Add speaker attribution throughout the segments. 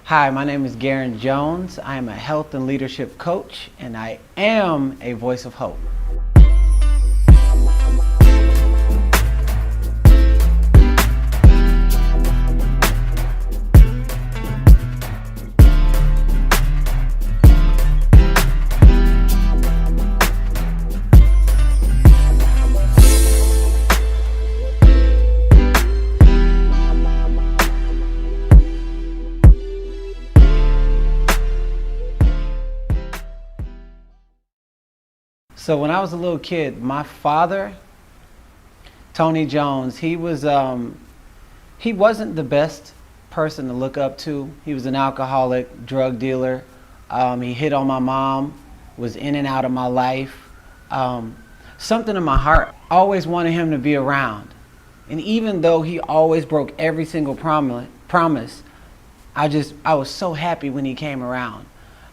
Speaker 1: Hi, my name is Garrain Jones. I am a health and leadership coach, and I am a voice of hope. So when I was a little kid, my father, Tony Jones, he wasn't the best person to look up to. He was an alcoholic, drug dealer. He hit on my mom, was in and out of my life. Something in my heart always wanted him to be around. And even though he always broke every single promise, I was so happy when he came around.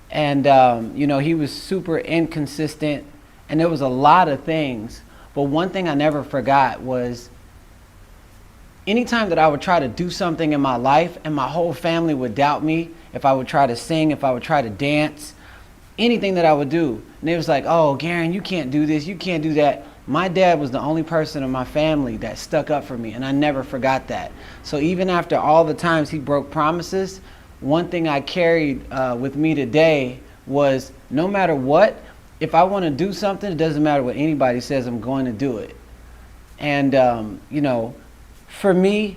Speaker 1: And he was super inconsistent. And there was a lot of things, but one thing I never forgot was anytime that I would try to do something in my life and my whole family would doubt me, if I would try to sing, if I would try to dance, anything that I would do. And they was like, oh, Garrain, you can't do this, you can't do that. My dad was the only person in my family that stuck up for me, and I never forgot that. So even after all the times he broke promises, one thing I carried with me today was no matter what, if I want to do something, it doesn't matter what anybody says, I'm going to do it. And, for me,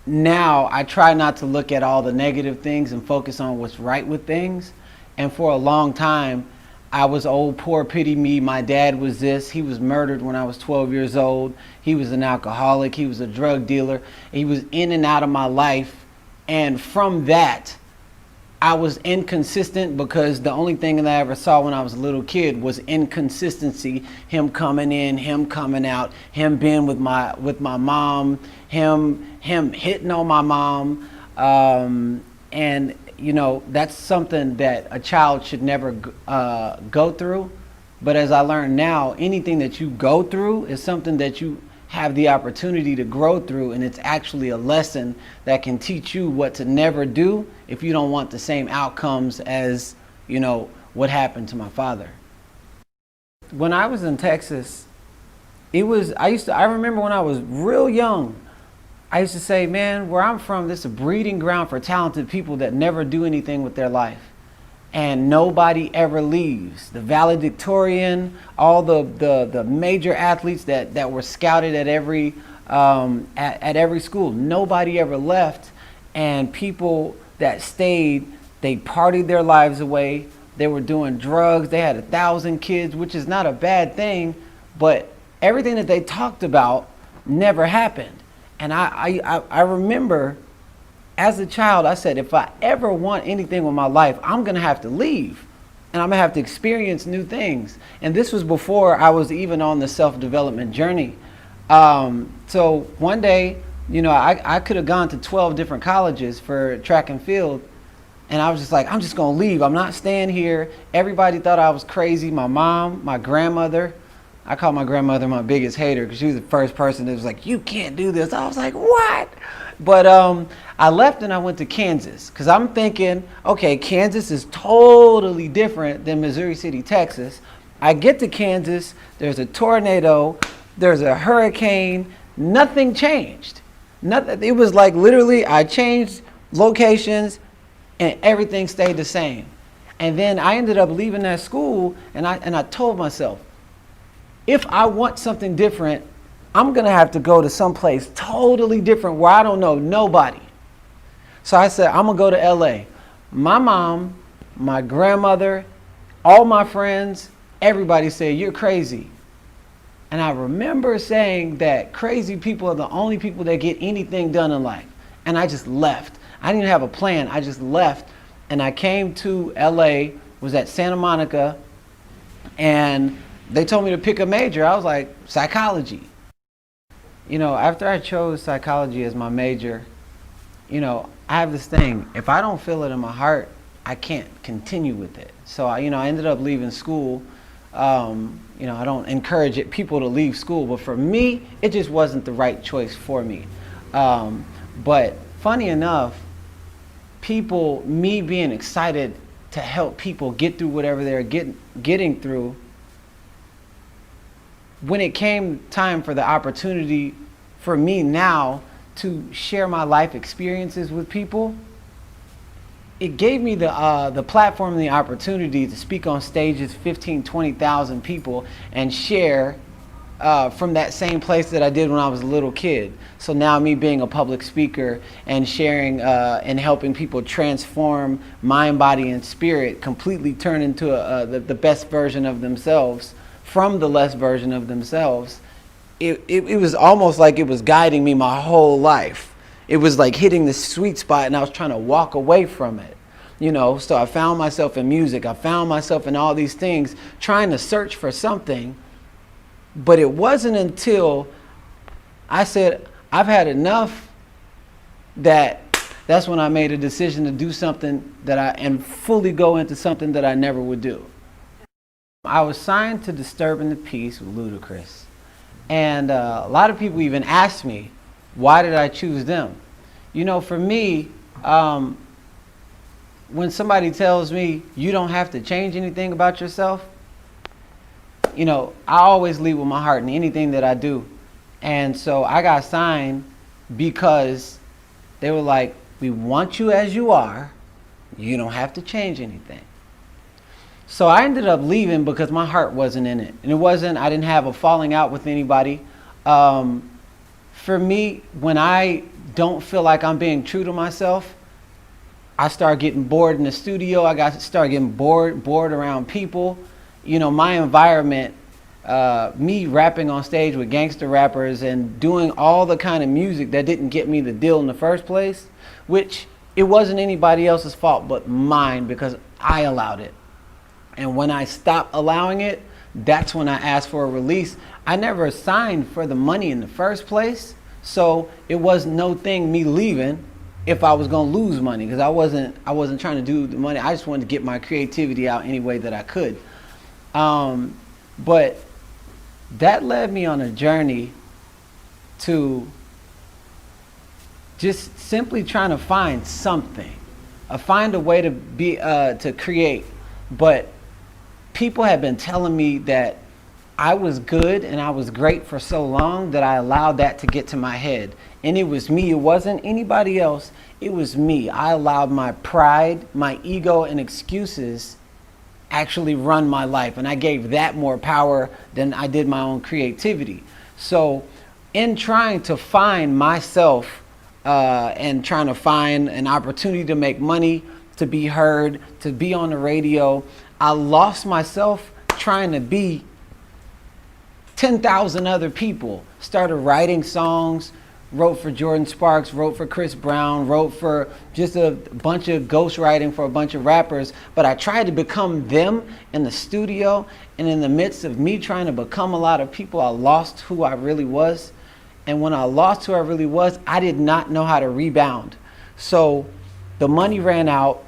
Speaker 1: now I try not to look at all the negative things and focus on what's right with things. And for a long time, I was old, poor, pity me. My dad was this. He was murdered when I was 12 years old. He was an alcoholic. He was a drug dealer. He was in and out of my life. And from that, I was inconsistent because the only thing that I ever saw when I was a little kid was inconsistency. Him coming in, him coming out, him being with my mom, him hitting on my mom. And that's something that a child should never go through. But as I learn now, anything that you go through is something that you have the opportunity to grow through, and it's actually a lesson that can teach you what to never do if you don't want the same outcomes as what happened to my father. When I was in Texas, I remember when I was real young, I used to say, man, where I'm from, this is a breeding ground for talented people that never do anything with their life. And nobody ever leaves. The valedictorian, all the major athletes that were scouted at every school, nobody ever left. And people that stayed, they partied their lives away. They were doing drugs. They had 1,000 kids, which is not a bad thing, but everything that they talked about never happened. And I remember, as a child, I said, if I ever want anything with my life, I'm going to have to leave. And I'm going to have to experience new things. And this was before I was even on the self-development journey. So one day, I could have gone to 12 different colleges for track and field. And I was just like, I'm just going to leave. I'm not staying here. Everybody thought I was crazy. My mom, my grandmother. I call my grandmother my biggest hater because she was the first person that was like, you can't do this. I was like, what? But I left and I went to Kansas because I'm thinking, okay, Kansas is totally different than Missouri City, Texas. I get to Kansas, there's a tornado, there's a hurricane, nothing changed. Nothing. It was like literally I changed locations and everything stayed the same. And then I ended up leaving that school and I told myself, if I want something different, I'm going to have to go to someplace totally different where I don't know nobody. So I said, I'm going to go to LA. My mom, my grandmother, all my friends, everybody said, you're crazy. And I remember saying that crazy people are the only people that get anything done in life. And I just left. I didn't even have a plan. I just left. And I came to LA, was at Santa Monica, and they told me to pick a major. I was like, psychology. After I chose psychology as my major, I have this thing. If I don't feel it in my heart, I can't continue with it. So I ended up leaving school. I don't encourage people to leave school, but for me, it just wasn't the right choice for me. But funny enough, people, me being excited to help people get through whatever they're getting through, when it came time for the opportunity for me now to share my life experiences with people, it gave me the platform and the opportunity to speak on stages, 15, 20,000 people, and share from that same place that I did when I was a little kid. So now me being a public speaker and sharing and helping people transform mind, body, and spirit, completely turn into the best version of themselves from the less version of themselves, it was almost like it was guiding me my whole life. It was like hitting the sweet spot, and I was trying to walk away from it. You know, so I found myself in music. I found myself in all these things, trying to search for something. But it wasn't until I said, I've had enough, that's when I made a decision to do something and fully go into something that I never would do. I was signed to Disturbing the Peace with Ludacris. And a lot of people even asked me, why did I choose them? You know, for me, when somebody tells me you don't have to change anything about yourself, you know, I always lead with my heart in anything that I do. And so I got signed because they were like, we want you as you are. You don't have to change anything. So I ended up leaving because my heart wasn't in it. And I didn't have a falling out with anybody. For me, when I don't feel like I'm being true to myself, I start getting bored in the studio. Start getting bored around people. You know, my environment, me rapping on stage with gangster rappers and doing all the kind of music that didn't get me the deal in the first place, which it wasn't anybody else's fault but mine because I allowed it. And when I stopped allowing it, that's when I asked for a release. I never signed for the money in the first place, so it was no thing me leaving if I was gonna lose money, because I wasn't trying to do the money. I just wanted to get my creativity out any way that I could. But that led me on a journey to just simply trying to find something, find a way to be to create. But people have been telling me that I was good and I was great for so long that I allowed that to get to my head. And it was me. It wasn't anybody else. It was me. I allowed my pride, my ego, and excuses actually run my life. And I gave that more power than I did my own creativity. So in trying to find myself and trying to find an opportunity to make money, to be heard, to be on the radio, I lost myself trying to be 10,000 other people. Started writing songs, wrote for Jordan Sparks, wrote for Chris Brown, wrote for just a bunch of ghostwriting for a bunch of rappers. But I tried to become them in the studio, and in the midst of me trying to become a lot of people, I lost who I really was. And when I lost who I really was, I did not know how to rebound. So the money ran out.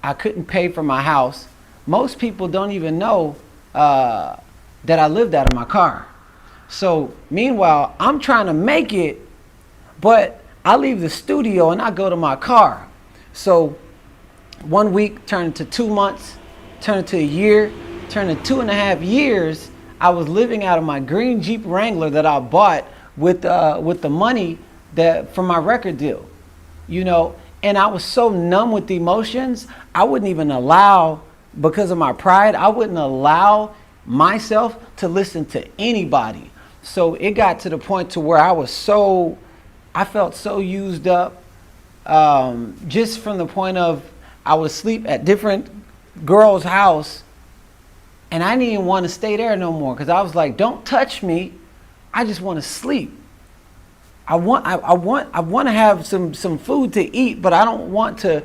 Speaker 1: I couldn't pay for my house. Most people don't even know that I lived out of my car. So meanwhile, I'm trying to make it, but I leave the studio and I go to my car. So 1 week turned into 2 months, turned into a year, turned into 2.5 years. I was living out of my green Jeep Wrangler that I bought with the money from my record deal, you know. And I was so numb with the emotions, I wouldn't even allow, because of my pride, I wouldn't allow myself to listen to anybody. So it got to the point to where I felt so used up, just from the point of I would sleep at different girls' house, and I didn't even want to stay there no more, because I was like, don't touch me. I just want to sleep. I want to have some food to eat, but I don't want to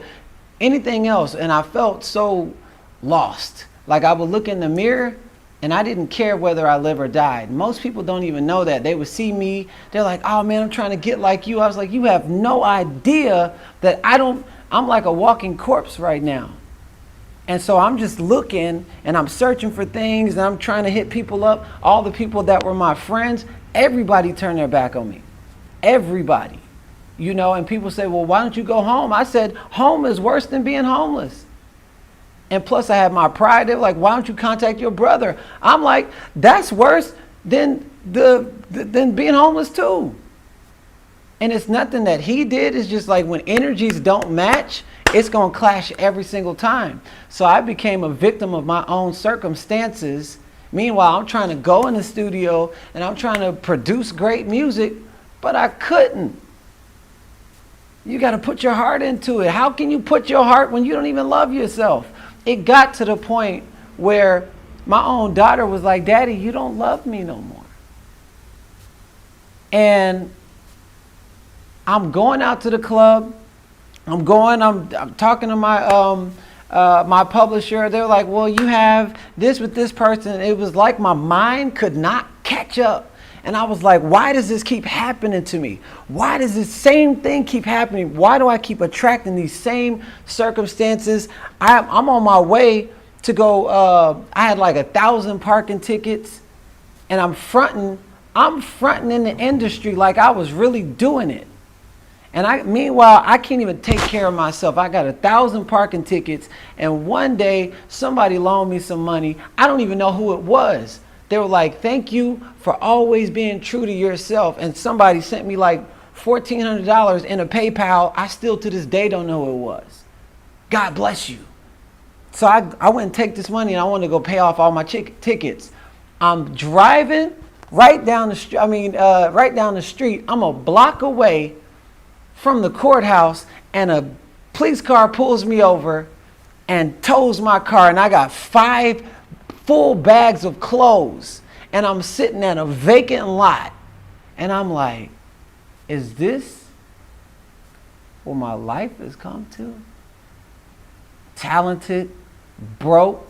Speaker 1: anything else. And I felt so lost. Like I would look in the mirror and I didn't care whether I live or died. Most people don't even know that. They would see me, they're like, oh man, I'm trying to get like you. I was like, you have no idea that I'm like a walking corpse right now. And so I'm just looking and I'm searching for things and I'm trying to hit people up. All the people that were my friends, everybody turned their back on me. Everybody. you know, and people say, well, why don't you go home? I said, home is worse than being homeless. And plus I had my pride. They were like, why don't you contact your brother? I'm like, that's worse than being homeless too. And it's nothing that he did. It's just like when energies don't match, it's going to clash every single time. So I became a victim of my own circumstances. Meanwhile, I'm trying to go in the studio and I'm trying to produce great music, but I couldn't. You got to put your heart into it. How can you put your heart when you don't even love yourself? It got to the point where my own daughter was like, Daddy, you don't love me no more. And I'm going out to the club. I'm talking to my my publisher. They were like, well, you have this with this person. It was like my mind could not catch up. And I was like, why does this keep happening to me? Why does this same thing keep happening? Why do I keep attracting these same circumstances? I'm on my way to go. I had like 1,000 parking tickets, and I'm fronting in the industry like I was really doing it. And meanwhile, I can't even take care of myself. I got 1,000 parking tickets, and one day somebody loaned me some money. I don't even know who it was. They were like, thank you for always being true to yourself. And somebody sent me like $1,400 in a PayPal. I still to this day don't know who it was. God bless you. So I went and take this money and I wanted to go pay off all my tickets. I'm driving right down the street. Right down the street. I'm a block away from the courthouse, and a police car pulls me over and tows my car, and I got 5 full bags of clothes, and I'm sitting at a vacant lot, and I'm like, is this what my life has come to? Talented, broke.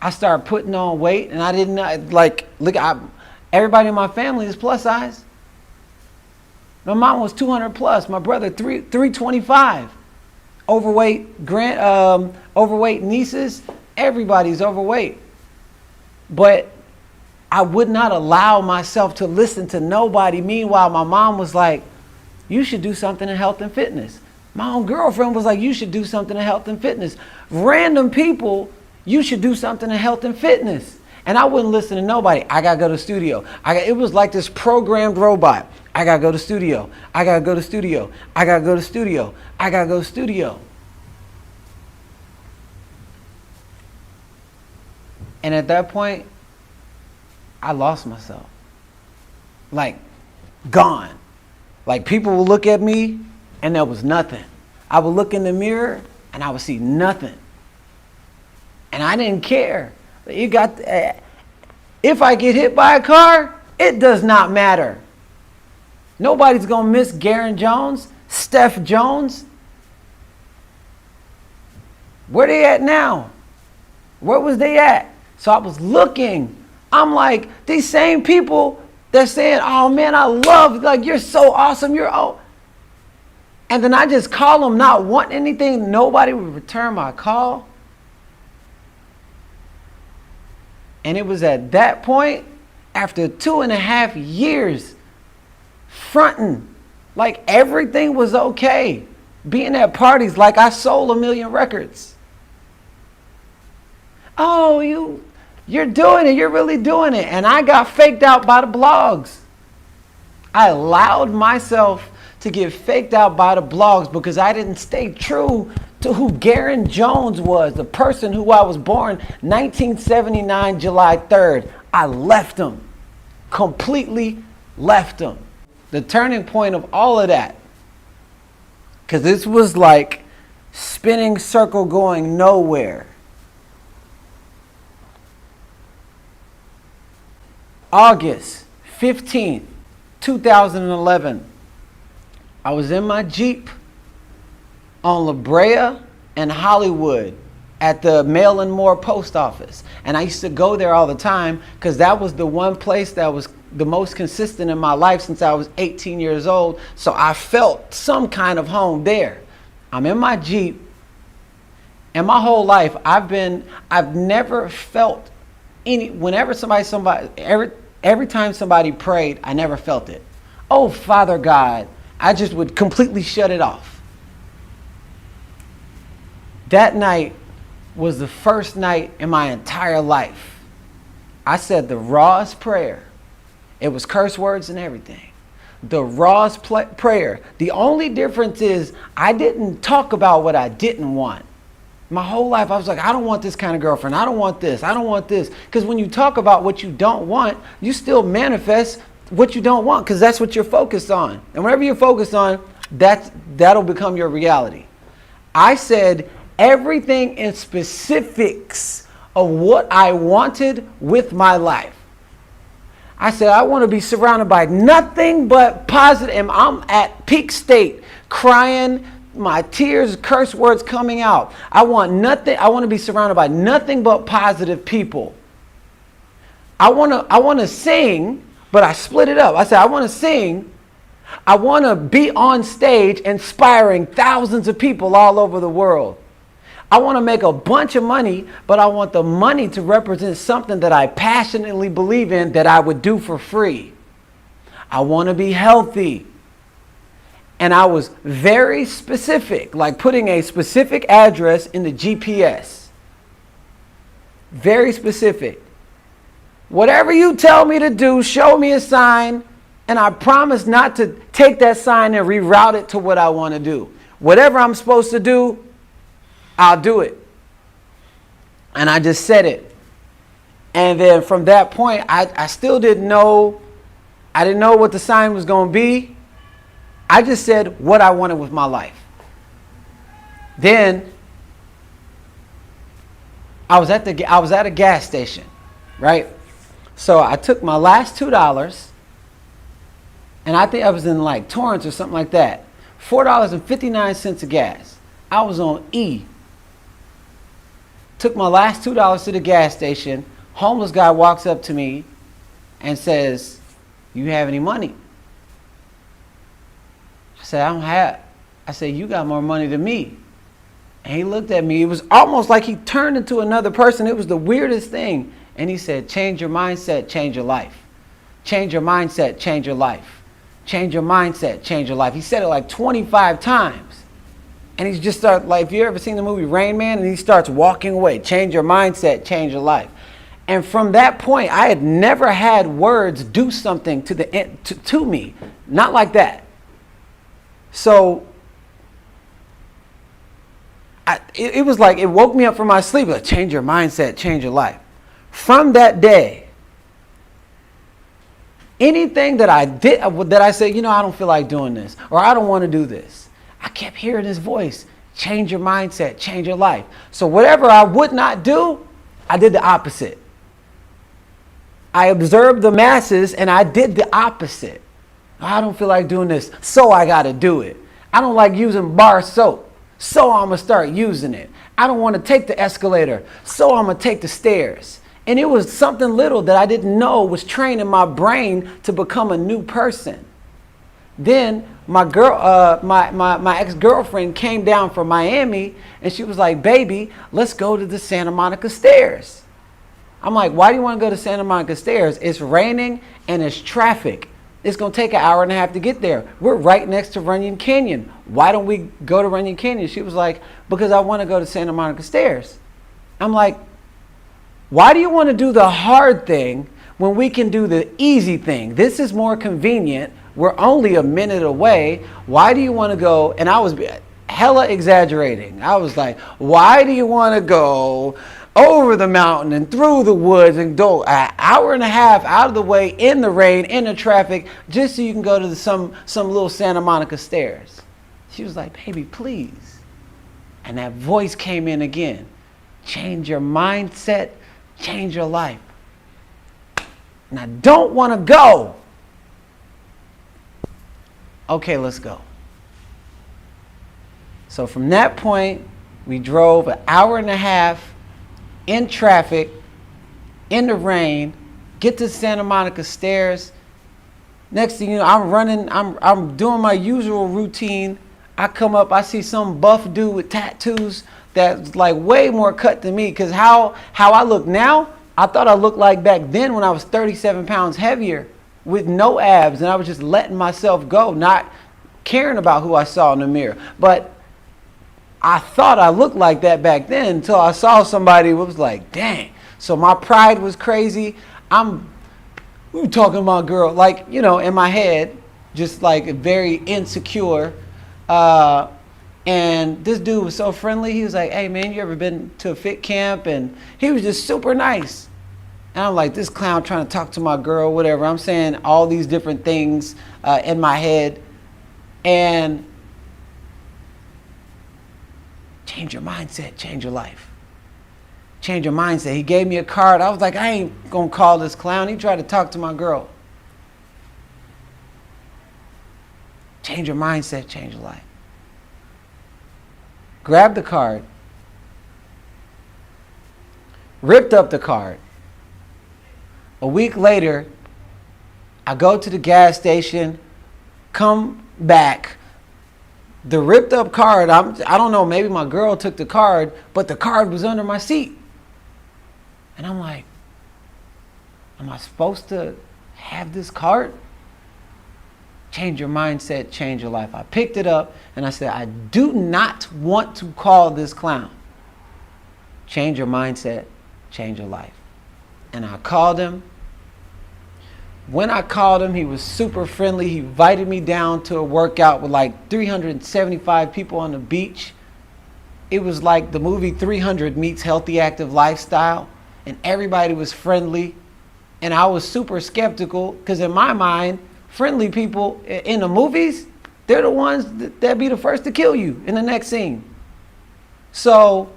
Speaker 1: I started putting on weight, and I didn't everybody in my family is plus size. My mom was 200 plus. My brother 325. Overweight overweight nieces. Everybody's overweight. But I would not allow myself to listen to nobody. Meanwhile, my mom was like, you should do something in health and fitness. My own girlfriend was like, you should do something in health and fitness. Random people, you should do something in health and fitness. And I wouldn't listen to nobody. I got to go to the studio. It was like this programmed robot. I got to go to the studio. I got to go to the studio. I got to go to the studio. I got to go to the studio. And at that point, I lost myself. Like, gone. Like, people would look at me and there was nothing. I would look in the mirror and I would see nothing. And I didn't care. If I get hit by a car, it does not matter. Nobody's going to miss Garrain Jones, Steph Jones. Where they at now? Where was they at? So I was looking. I'm like, these same people, they're saying, oh man, I love, like, you're so awesome. And then I just call them, not wanting anything. Nobody would return my call. And it was at that point, after 2.5 years, fronting, like everything was okay. Being at parties like I sold 1 million records. Oh, you're doing it. You're really doing it. And I got faked out by the blogs. I allowed myself to get faked out by the blogs because I didn't stay true to who Garrain Jones was, the person who I was born 1979, July 3rd. I left him. Completely left him. The turning point of all of that, because this was like spinning circle going nowhere. August 15th, 2011. I was in my Jeep on La Brea and Hollywood at the Mail and More post office. And I used to go there all the time because that was the one place that was the most consistent in my life since I was 18 years old. So I felt some kind of home there. I'm in my Jeep, and my whole life I've never felt every time somebody prayed, I never felt it. Oh, Father God, I just would completely shut it off. That night was the first night in my entire life I said the rawest prayer. It was curse words and everything. The rawest prayer. The only difference is I didn't talk about what I didn't want. My whole life I was like, I don't want this kind of girlfriend. I don't want this. I don't want this. Because when you talk about what you don't want, you still manifest what you don't want, because that's what you're focused on. And whatever you're focused on, that'll become your reality. I said everything in specifics of what I wanted with my life. I said, I want to be surrounded by nothing but positive. And I'm at peak state, crying, my tears, curse words coming out. I want to be surrounded by nothing but positive people. I want to sing, but I split it up. I said, I want to sing. I want to be on stage inspiring thousands of people all over the world. I want to make a bunch of money, but I want the money to represent something that I passionately believe in that I would do for free. I want to be healthy. And I was very specific, like putting a specific address in the GPS. Very specific. Whatever you tell me to do, show me a sign, and I promise not to take that sign and reroute it to what I want to do. Whatever I'm supposed to do, I'll do it. And I just said it. And then from that point, I still didn't know. I didn't know what the sign was going to be. I just said what I wanted with my life. Then I was at a gas station, right? So I took my last $2, and I think I was in like Torrance or something like that. $4.59 of gas. I was on E. Took my last $2 to the gas station. Homeless guy walks up to me and says, "You have any money?" I said, "I don't have." I said, "You got more money than me." And he looked at me. It was almost like he turned into another person. It was the weirdest thing. And he said, "Change your mindset, change your life. Change your mindset, change your life. Change your mindset, change your life." He said it like 25 times. And he just started, like, if you ever seen the movie Rain Man, and he starts walking away. Change your mindset, change your life. And from that point, I had never had words do something to me. Not like that. So it was like, it woke me up from my sleep. Like, change your mindset, change your life. From that day, anything that I did, that I said, I don't feel like doing this, or I don't want to do this, I kept hearing his voice. Change your mindset, change your life. So whatever I would not do, I did the opposite. I observed the masses and I did the opposite. I don't feel like doing this, so I got to do it. I don't like using bar soap, so I'm going to start using it. I don't want to take the escalator, so I'm going to take the stairs. And it was something little that I didn't know was training my brain to become a new person. Then my ex-girlfriend came down from Miami, and she was like, "Baby, let's go to the Santa Monica stairs." I'm like, "Why do you want to go to Santa Monica stairs? It's raining and it's traffic. It's going to take an hour and a half to get there. We're right next to Runyon Canyon. Why don't we go to Runyon Canyon?" She was like, "Because I want to go to Santa Monica stairs." I'm like, "Why do you want to do the hard thing when we can do the easy thing? This is more convenient. We're only a minute away. Why do you want to go?" And I was hella exaggerating. I was like, "Why do you want to go over the mountain and through the woods and go an hour and a half out of the way in the rain, in the traffic, just so you can go to some little Santa Monica stairs?" She was like, "Baby, please." And that voice came in again. Change your mindset, change your life. And I don't want to go. Okay, let's go. So from that point, we drove an hour and a half in traffic, in the rain, get to Santa Monica stairs. Next thing you know, I'm running, I'm doing my usual routine. I come up, I see some buff dude with tattoos that's like way more cut than me, because how I look now, I thought I looked like back then when I was 37 pounds heavier with no abs, and I was just letting myself go, not caring about who I saw in the mirror. But I thought I looked like that back then until I saw somebody who was like, dang. So my pride was crazy. We were talking about a girl, like, you know, in my head, just like very insecure. And this dude was so friendly. He was like, hey man, you ever been to a fit camp? And he was just super nice. And I'm like, this clown trying to talk to my girl, whatever. I'm saying all these different things in my head. And change your mindset, change your life. Change your mindset. He gave me a card. I was like, I ain't gonna call this clown. He tried to talk to my girl. Change your mindset, change your life. Grabbed the card. Ripped up the card. A week later, I go to the gas station, come back. The ripped up card, I don't know, maybe my girl took the card, but the card was under my seat. And I'm like, am I supposed to have this card? Change your mindset, change your life. I picked it up and I said, I do not want to call this clown. Change your mindset, change your life. And I called him. When I called him, he was super friendly. He invited me down to a workout with like 375 people on the beach. It was like the movie 300 meets Healthy Active Lifestyle. And everybody was friendly. And I was super skeptical because in my mind, friendly people in the movies, they're the ones that be the first to kill you in the next scene. So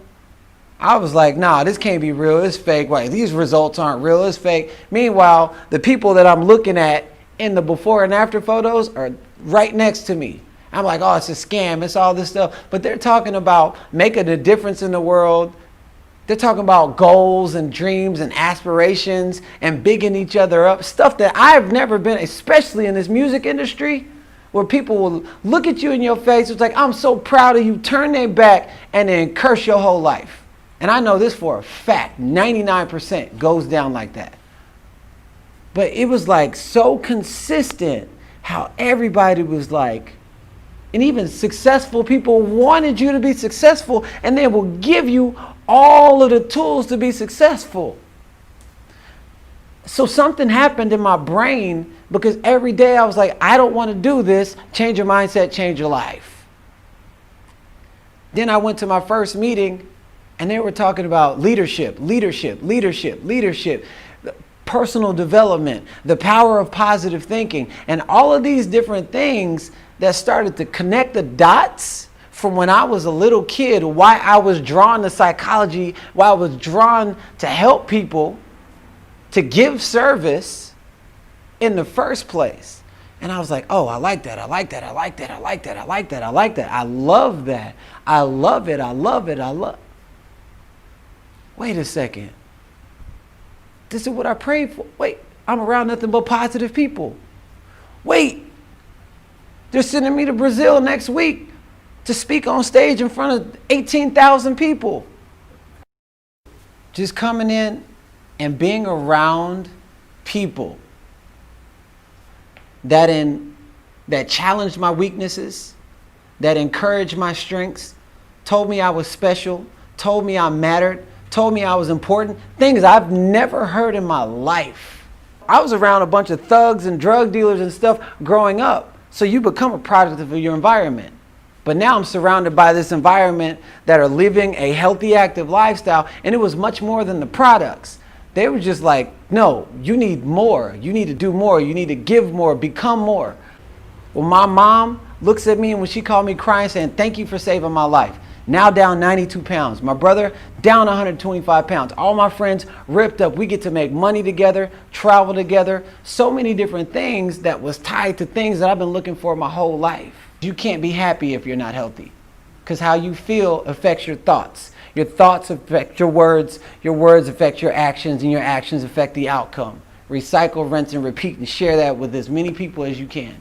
Speaker 1: I was like, nah, this can't be real. It's fake. Right? These results aren't real. It's fake. Meanwhile, the people that I'm looking at in the before and after photos are right next to me. I'm like, oh, it's a scam. It's all this stuff. But they're talking about making a difference in the world. They're talking about goals and dreams and aspirations and bigging each other up. Stuff that I've never been, especially in this music industry, where people will look at you in your face. It's like, I'm so proud of you. Turn their back and then curse your whole life. And I know this for a fact. 99% goes down like that. But it was like so consistent how everybody was like, and even successful people wanted you to be successful, and they will give you all of the tools to be successful. So something happened in my brain because every day I was like, I don't want to do this. Change your mindset, change your life. Then I went to my first meeting and they were talking about leadership, personal development, the power of positive thinking, and all of these different things that started to connect the dots from when I was a little kid, why I was drawn to psychology, why I was drawn to help people, to give service in the first place. And I was like, oh, I like that, I like that, I like that, I like that, I like that, I like that. I love that. I love it, I love it, I love. Wait a second. This is what I prayed for. Wait, I'm around nothing but positive people. Wait, they're sending me to Brazil next week to speak on stage in front of 18,000 people. Just coming in and being around people that challenged my weaknesses, that encouraged my strengths, told me I was special, told me I mattered, told me I was important, things I've never heard in my life. I was around a bunch of thugs and drug dealers and stuff growing up. So you become a product of your environment. But now I'm surrounded by this environment that are living a healthy, active lifestyle. And it was much more than the products. They were just like, no, you need more. You need to do more. You need to give more, become more. Well, my mom looks at me and when she called me crying saying, thank you for saving my life. Now down 92 pounds. My brother down 125 pounds. All my friends ripped up. We get to make money together, travel together. So many different things that was tied to things that I've been looking for my whole life. You can't be happy if you're not healthy. Because how you feel affects your thoughts. Your thoughts affect your words affect your actions, and your actions affect the outcome. Recycle, rinse, and repeat, and share that with as many people as you can.